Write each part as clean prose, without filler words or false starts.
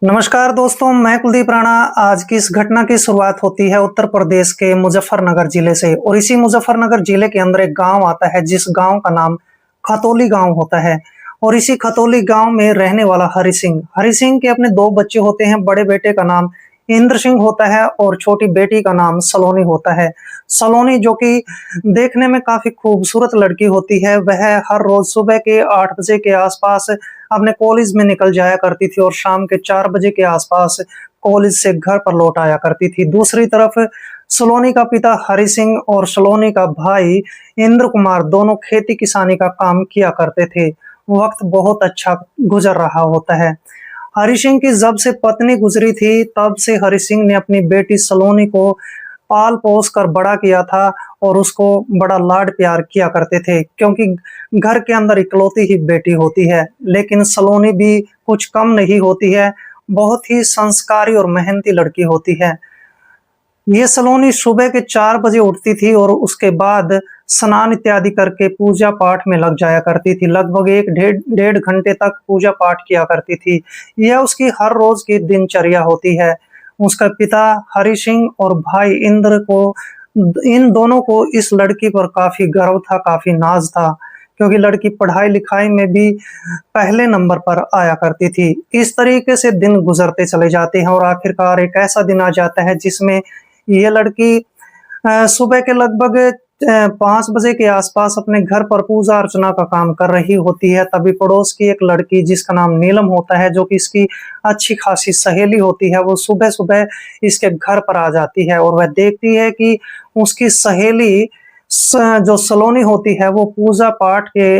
नमस्कार दोस्तों, मैं कुलदीप राणा। आज की इस घटना की शुरुआत होती है उत्तर प्रदेश के मुजफ्फरनगर जिले से और इसी मुजफ्फरनगर जिले के अंदर एक गांव आता है जिस गांव का नाम खतौली गांव होता है। और इसी खतौली गांव में रहने वाला हरि सिंह के अपने दो बच्चे होते हैं। बड़े बेटे का नाम इंद्र सिंह होता है और छोटी बेटी का नाम सलोनी होता है। सलोनी जो कि देखने में काफी खूबसूरत लड़की होती है, वह हर रोज सुबह के 8 बजे के आसपास अपने कॉलेज में निकल जाया करती थी और शाम के 4 बजे के आसपास कॉलेज से घर पर लौट आया करती थी। दूसरी तरफ सलोनी का पिता हरि सिंह और सलोनी का भाई इंद्र कुमार दोनों खेती किसानी का काम किया करते थे। वक्त बहुत अच्छा गुजर रहा होता है। हरि सिंह की जब से पत्नी गुजरी थी तब से हरि सिंह ने अपनी बेटी सलोनी को पाल पोस कर बड़ा किया था और उसको बड़ा लाड प्यार किया करते थे, क्योंकि घर के अंदर इकलौती ही बेटी होती है। लेकिन सलोनी भी कुछ कम नहीं होती है, बहुत ही संस्कारी और मेहनती लड़की होती है। ये सलोनी सुबह के 4 बजे उठती थी और उसके बाद स्नान इत्यादि करके पूजा पाठ में लग जाया करती थी। लगभग एक डेढ़ घंटे तक पूजा पाठ किया करती थी। यह उसकी हर रोज की दिनचर्या होती है। उसका पिता हरि सिंह और भाई इंद्र को, इन दोनों को इस लड़की पर काफी गर्व था, काफी नाज था, क्योंकि लड़की पढ़ाई लिखाई में भी पहले नंबर पर आया करती थी। इस तरीके से दिन गुजरते चले जाते हैं और आखिरकार एक ऐसा दिन आ जाता है जिसमें ये लड़की सुबह के लगभग 5 बजे के आसपास अपने घर पर पूजा अर्चना का काम कर रही होती है। तभी पड़ोस की एक लड़की जिसका नाम नीलम होता है, जो कि इसकी अच्छी खासी सहेली होती है, वो सुबह सुबह इसके घर पर आ जाती है और वह देखती है कि उसकी सहेली जो सलोनी होती है वो पूजा पाठ के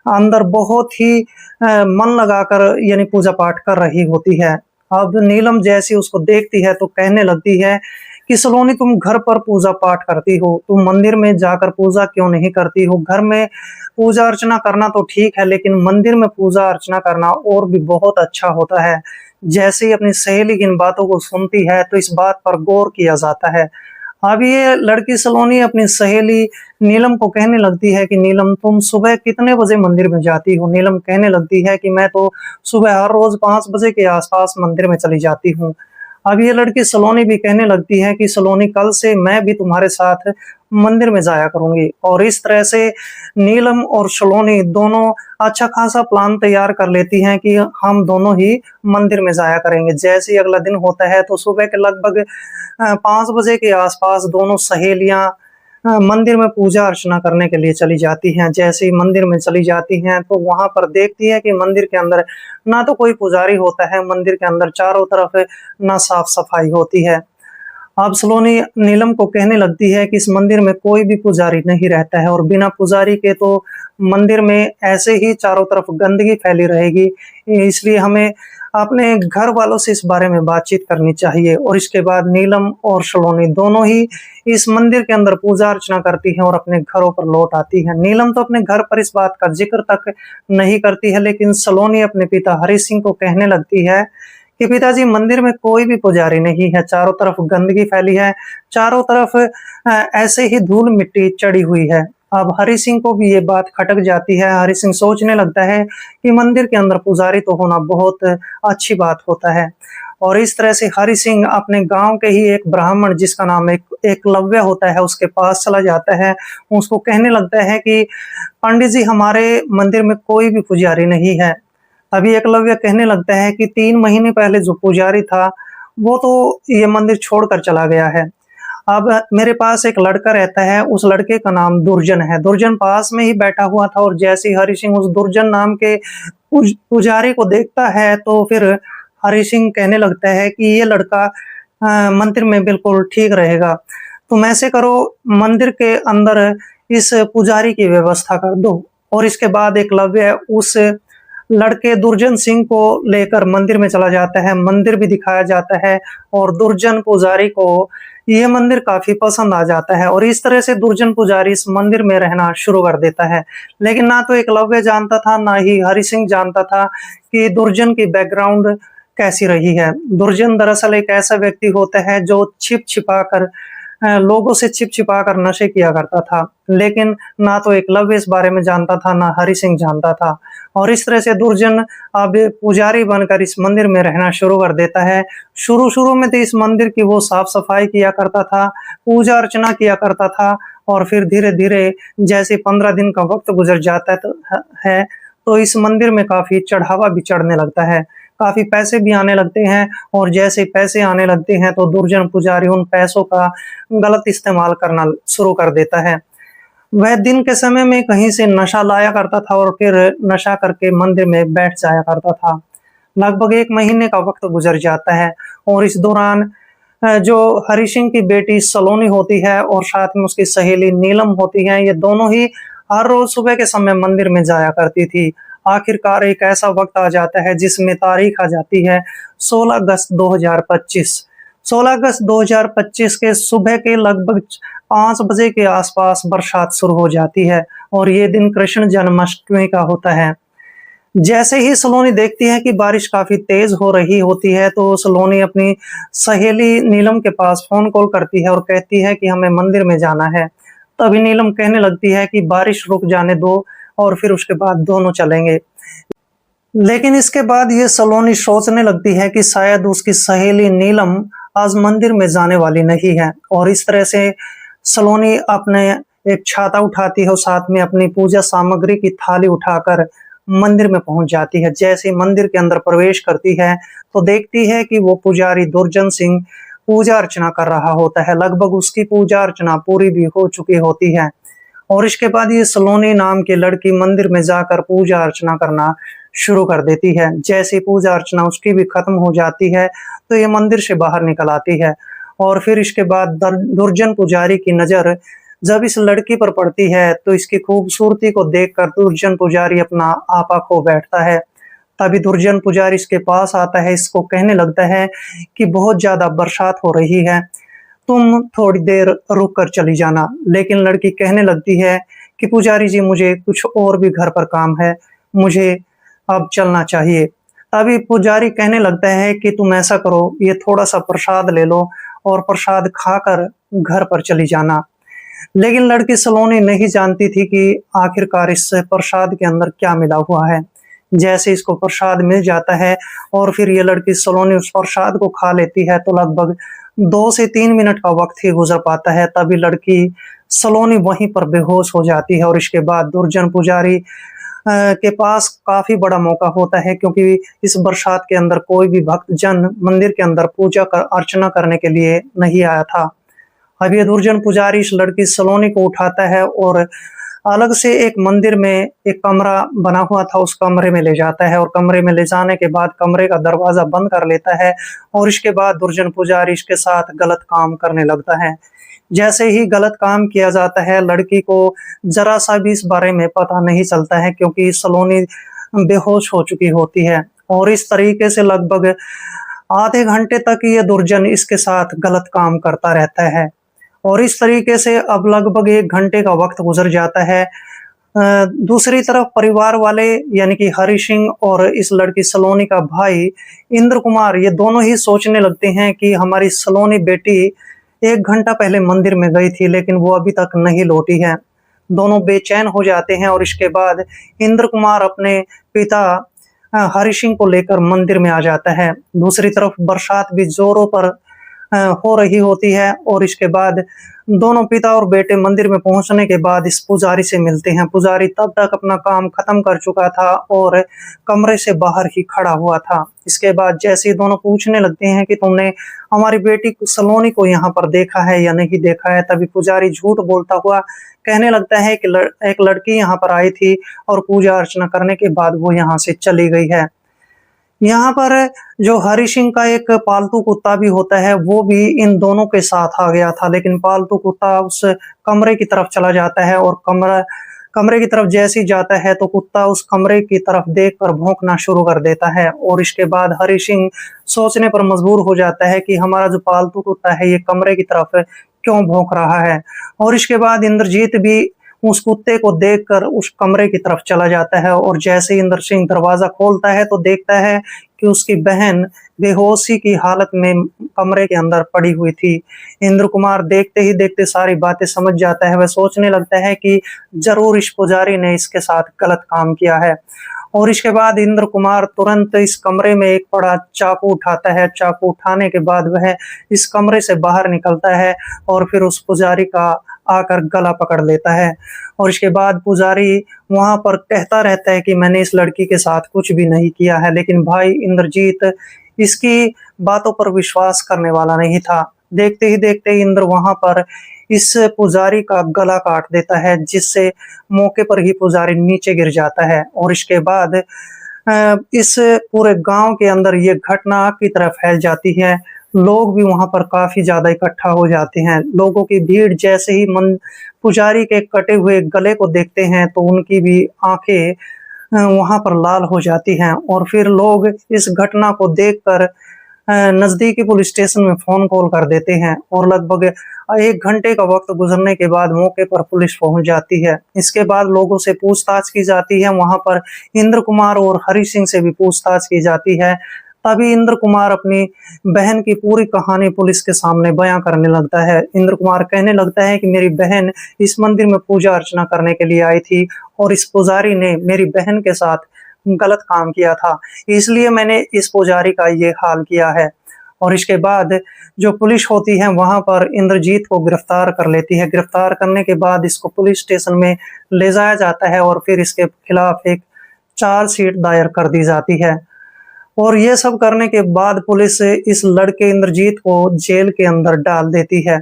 अंदर बहुत ही मन लगाकर यानी पूजा पाठ कर रही होती है। अब नीलम जैसी उसको देखती है तो कहने लगती है कि सलोनी, तुम घर पर पूजा पाठ करती हो, तुम मंदिर में जाकर पूजा क्यों नहीं करती हो? घर में पूजा अर्चना करना तो ठीक है, लेकिन मंदिर में पूजा अर्चना करना और भी बहुत अच्छा होता है। जैसे ही अपनी सहेली की इन बातों को सुनती है तो इस बात पर गौर किया जाता है। अब ये लड़की सलोनी अपनी सहेली नीलम को कहने लगती है कि नीलम, तुम सुबह कितने बजे मंदिर में जाती हो? नीलम कहने लगती है कि मैं तो सुबह हर रोज 5 बजे के आसपास मंदिर में चली जाती हूँ। अब ये लड़की सलोनी भी कहने लगती है कि सलोनी, कल से मैं भी तुम्हारे साथ मंदिर में जाया करूंगी। और इस तरह से नीलम और सलोनी दोनों अच्छा खासा प्लान तैयार कर लेती हैं कि हम दोनों ही मंदिर में जाया करेंगे। जैसे ही अगला दिन होता है तो सुबह के लगभग 5 बजे के आसपास दोनों सहेलियां मंदिर में पूजा अर्चना करने के लिए चली जाती हैं। जैसे ही मंदिर में चली जाती हैं तो वहां पर देखती है कि मंदिर के अंदर ना तो कोई पुजारी होता है, मंदिर के अंदर चारों तरफ ना साफ सफाई होती है। अब सलोनी नीलम को कहने लगती है कि इस मंदिर में कोई भी पुजारी नहीं रहता है और बिना पुजारी के तो मंदिर में ऐसे ही चारों तरफ गंदगी फैली रहेगी, इसलिए हमें अपने घर वालों से इस बारे में बातचीत करनी चाहिए। और इसके बाद नीलम और सलोनी दोनों ही इस मंदिर के अंदर पूजा अर्चना करती हैं और अपने घरों पर लौट आती हैं। नीलम तो अपने घर पर इस बात का जिक्र तक नहीं करती है, लेकिन सलोनी अपने पिता हरि सिंह को कहने लगती है कि पिताजी, मंदिर में कोई भी पुजारी नहीं है, चारों तरफ गंदगी फैली है, चारों तरफ ऐसे ही धूल मिट्टी चढ़ी हुई है। अब हरि सिंह को भी ये बात खटक जाती है। हरि सिंह सोचने लगता है कि मंदिर के अंदर पुजारी तो होना बहुत अच्छी बात होता है। और इस तरह से हरि सिंह अपने गांव के ही एक ब्राह्मण जिसका नाम एकलव्य होता है उसके पास चला जाता है। उसको कहने लगता है कि पंडित जी, हमारे मंदिर में कोई भी पुजारी नहीं है। अभी एकलव्य कहने लगता है कि 3 महीने पहले जो पुजारी था वो तो ये मंदिर छोड़कर चला गया है। अब मेरे पास एक लड़का रहता है, उस लड़के का नाम दुर्जन है। दुर्जन पास में ही बैठा हुआ था और जैसे ही हरि सिंह उस दुर्जन नाम के पुजारी को देखता है तो फिर हरि सिंह कहने लगता है कि ये लड़का मंदिर में बिल्कुल ठीक रहेगा। तुम ऐसे करो, मंदिर के अंदर इस पुजारी की व्यवस्था कर दो। और इसके बाद एकलव्य उस लड़के दुर्जन सिंह को लेकर मंदिर में चला जाता है। मंदिर भी दिखाया जाता है और दुर्जन पुजारी को ये मंदिर काफी पसंद आ जाता है और इस तरह से दुर्जन पुजारी इस मंदिर में रहना शुरू कर देता है। लेकिन ना तो एकलव्य जानता था, ना ही हरि सिंह जानता था कि दुर्जन की बैकग्राउंड कैसी रही है। दुर्जन दरअसल एक ऐसा व्यक्ति होता है जो लोगों से छिप छिपा कर नशे किया करता था। लेकिन ना तो एकलव्य इस बारे में जानता था, ना हरि सिंह जानता था। और इस तरह से दुर्जन अब पुजारी बनकर इस मंदिर में रहना शुरू कर देता है। शुरू-शुरू में तो इस मंदिर की वो साफ-सफाई किया करता था, पूजा अर्चना किया करता था और फिर धीरे-धीरे जैसे 15 दिन का वक़्त गुज़र जाता है, तो इस मंदिर में काफ़ी चढ़ावा भी चढ़ने लगता है, काफ़ी पैसे भी आने लगते हैं और जैसे पैसे आने लगते हैं तो दुर्जन पुजारी उन पैसों का गलत इस्तेमाल करना शुरू कर देता है। वह दिन के समय में कहीं से नशा लाया करता था और फिर नशा करके मंदिर में बैठ जाया करता था। लगभग 1 महीने का वक़्त गुज़र जाता है और इस दौरान जो हरि सिंह की बेटी सलोनी होती है और साथ में उसकी सहेली नीलम होती है, ये दोनों ही हर रोज़ सुबह के समय मंदिर में जाया करती थी। आखिरकार एक ऐसा वक़्त आ जाता है जिसमें तारीख आ जाती है 16 अगस्त 2025। 16 अगस्त 2025 के सुबह के लगभग 5 बजे के आसपास बरसात शुरू हो जाती है और ये दिन कृष्ण जन्माष्टमी का होता है। जैसे ही सलोनी देखती है कि बारिश काफ़ी तेज़ हो रही होती है, तो सलोनी अपनी सहेली नीलम के पास फ़ोन कॉल करती है और कहती है कि हमें मंदिर में जाना है। तभी नीलम कहने लगती है कि बारिश रुक जाने दो और फिर उसके बाद दोनों चलेंगे। लेकिन इसके बाद ये सलोनी सोचने लगती है कि शायद उसकी सहेली नीलम आज मंदिर में जाने वाली नहीं है और इस तरह से सलोनी अपने एक छाता उठाती है और साथ में अपनी पूजा सामग्री की थाली उठाकर मंदिर में पहुंच जाती है। जैसे ही मंदिर के अंदर प्रवेश करती है तो देखती है कि वो पुजारी दुर्जन सिंह पूजा अर्चना कर रहा होता है। लगभग उसकी पूजा अर्चना पूरी भी हो चुकी होती है और इसके बाद ये सलोनी नाम की लड़की मंदिर में जाकर पूजा अर्चना करना शुरू कर देती है। जैसे ही पूजा अर्चना उसकी भी खत्म हो जाती है तो ये मंदिर से बाहर निकल आती है और फिर इसके बाद दुर्जन पुजारी की नज़र जब इस लड़की पर पड़ती है तो इसकी खूबसूरती को देखकर दुर्जन पुजारी अपना आपा खो बैठता है। तभी दुर्जन पुजारी इसके पास आता है, इसको कहने लगता है कि बहुत ज़्यादा बरसात हो रही है, तुम थोड़ी देर रुक कर चली जाना। लेकिन लड़की कहने लगती है कि पुजारी जी मुझे कुछ और भी घर पर काम है, मुझे अब चलना चाहिए। तभी पुजारी कहने लगता है कि तुम ऐसा करो, ये थोड़ा-सा प्रसाद ले लो और प्रसाद खाकर घर पर चली जाना। लेकिन लड़की सलोनी नहीं जानती थी कि आखिरकार इस प्रसाद के अंदर क्या मिला हुआ है। जैसे इसको प्रसाद मिल जाता है और फिर ये लड़की सलोनी उस प्रसाद को खा लेती है तो लगभग 2 से 3 मिनट का वक़्त ही गुज़र पाता है, तभी लड़की सलोनी वहीं पर बेहोश हो जाती है और इसके बाद दुर्जन पुजारी के पास काफ़ी बड़ा मौका होता है क्योंकि इस बरसात के अंदर कोई भी भक्तजन मंदिर के अंदर पूजा अर्चना करने के लिए नहीं आया था। अब ये दुर्जन पुजारी इस लड़की सलोनी को उठाता है और अलग से एक मंदिर में एक कमरा बना हुआ था, उस कमरे में ले जाता है और कमरे में ले जाने के बाद कमरे का दरवाज़ा बंद कर लेता है और इसके बाद दुर्जन पुजारी इसके साथ गलत काम करने लगता है। जैसे ही गलत काम किया जाता है, लड़की को ज़रा-सा भी इस बारे में पता नहीं चलता है क्योंकि सलोनी बेहोश हो चुकी होती है और इस तरीके से लगभग आधे घंटे तक ये दुर्जन इसके साथ गलत काम करता रहता है। और इस तरीके से अब लगभग 1 घंटे का वक़्त गुज़र जाता है। दूसरी तरफ परिवार वाले यानी कि हरि सिंह और इस लड़की सलोनी का भाई इंद्र कुमार, ये दोनों ही सोचने लगते हैं कि हमारी सलोनी बेटी 1 घंटा पहले मंदिर में गई थी लेकिन वो अभी तक नहीं लौटी है। दोनों बेचैन हो जाते हैं और इसके बाद इंद्र कुमार अपने पिता हरि सिंह को लेकर मंदिर में आ जाता है। दूसरी तरफ बरसात भी ज़ोरों पर हो रही होती है और इसके बाद दोनों पिता और बेटे मंदिर में पहुंचने के बाद इस पुजारी से मिलते हैं। पुजारी तब तक अपना काम खत्म कर चुका था और कमरे से बाहर ही खड़ा हुआ था। इसके बाद जैसे ही दोनों पूछने लगते हैं कि तुमने हमारी बेटी सलोनी को यहाँ पर देखा है या नहीं देखा है, तभी पुजारी झूठ बोलता हुआ कहने लगता है कि एक लड़की यहाँ पर आई थी और पूजा अर्चना करने के बाद वो यहाँ से चली गई है। यहाँ पर जो हरि सिंह का एक पालतू कुत्ता भी होता है, वो भी इन दोनों के साथ आ गया था, लेकिन पालतू कुत्ता उस कमरे की तरफ चला जाता है और कमरे की तरफ जैसे ही जाता है तो कुत्ता उस कमरे की तरफ देखकर भौंकना शुरू कर देता है और इसके बाद हरि सिंह सोचने पर मजबूर हो जाता है कि हमारा जो पालतू कुत्ता है ये कमरे की तरफ क्यों भौंक रहा है। और इसके बाद इंद्रजीत भी उस कुत्ते को देखकर उस कमरे की तरफ चला जाता है और जैसे ही इंद्र सिंह दरवाजा खोलता है तो देखता है कि उसकी बहन बेहोशी की हालत में कमरे के अंदर पड़ी हुई थी। इंद्र कुमार देखते ही देखते सारी बातें समझ जाता है। वह सोचने लगता है कि जरूर इस पुजारी ने इसके साथ गलत काम किया है। और इसके बाद इंद्र कुमार तुरंत इस कमरे में एक बड़ा चाकू उठाता है। चाकू उठाने के बाद वह इस कमरे से बाहर निकलता है और फिर उस पुजारी का आकर गला पकड़ लेता है। और इसके बाद पुजारी वहां पर कहता रहता है कि मैंने इस लड़की के साथ कुछ भी नहीं किया है, लेकिन भाई इंद्रजीत इसकी बातों पर विश्वास करने वाला नहीं था। देखते ही देखते इंद्र वहां पर इस पुजारी का गला काट देता है, जिससे मौके पर ही पुजारी नीचे गिर जाता है। और इसके बाद इस पूरे गांव के अंदर ये घटना आग की तरह फैल जाती है। लोग भी वहां पर काफी ज्यादा इकट्ठा हो जाते हैं। लोगों की भीड़ जैसे ही पुजारी के कटे हुए गले को देखते हैं तो उनकी भी आंखें वहां पर लाल हो जाती हैं। और फिर लोग इस घटना को देखकर नजदीकी पुलिस स्टेशन में फोन कॉल कर देते हैं और लगभग 1 घंटे का वक्त गुजरने के बाद मौके पर पुलिस पहुंच जाती है। इसके बाद लोगों से पूछताछ की जाती है। वहां पर इंद्र कुमार और हरि सिंह से भी पूछताछ की जाती है। तभी इंद्र कुमार अपनी बहन की पूरी कहानी पुलिस के सामने बयां करने लगता है। इंद्र कुमार कहने लगता है कि मेरी बहन इस मंदिर में पूजा अर्चना करने के लिए आई थी और इस पुजारी ने मेरी बहन के साथ गलत काम किया था, इसलिए मैंने इस पुजारी का ये हाल किया है। और इसके बाद जो पुलिस होती है वहां पर इंद्रजीत को गिरफ्तार कर लेती है। गिरफ्तार करने के बाद इसको पुलिस स्टेशन में ले जाया जाता है और फिर इसके खिलाफ एक चार्जशीट दायर कर दी जाती है। और ये सब करने के बाद पुलिस इस लड़के इंद्रजीत को जेल के अंदर डाल देती है।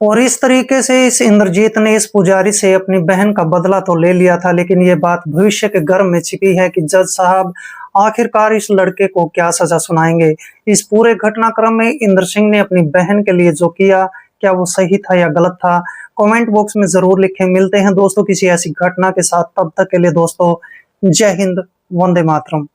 और इस तरीके से इस इंद्रजीत ने इस पुजारी से अपनी बहन का बदला तो ले लिया था, लेकिन ये बात भविष्य के गर्भ में छिपी है कि जज साहब आखिरकार इस लड़के को क्या सजा सुनाएंगे। इस पूरे घटनाक्रम में इंद्र सिंह ने अपनी बहन के लिए जो किया, क्या वो सही था या गलत था, कमेंट बॉक्स में जरूर लिखें। मिलते हैं दोस्तों किसी ऐसी घटना के साथ, तब तक के लिए दोस्तों जय हिंद, वंदे मातरम।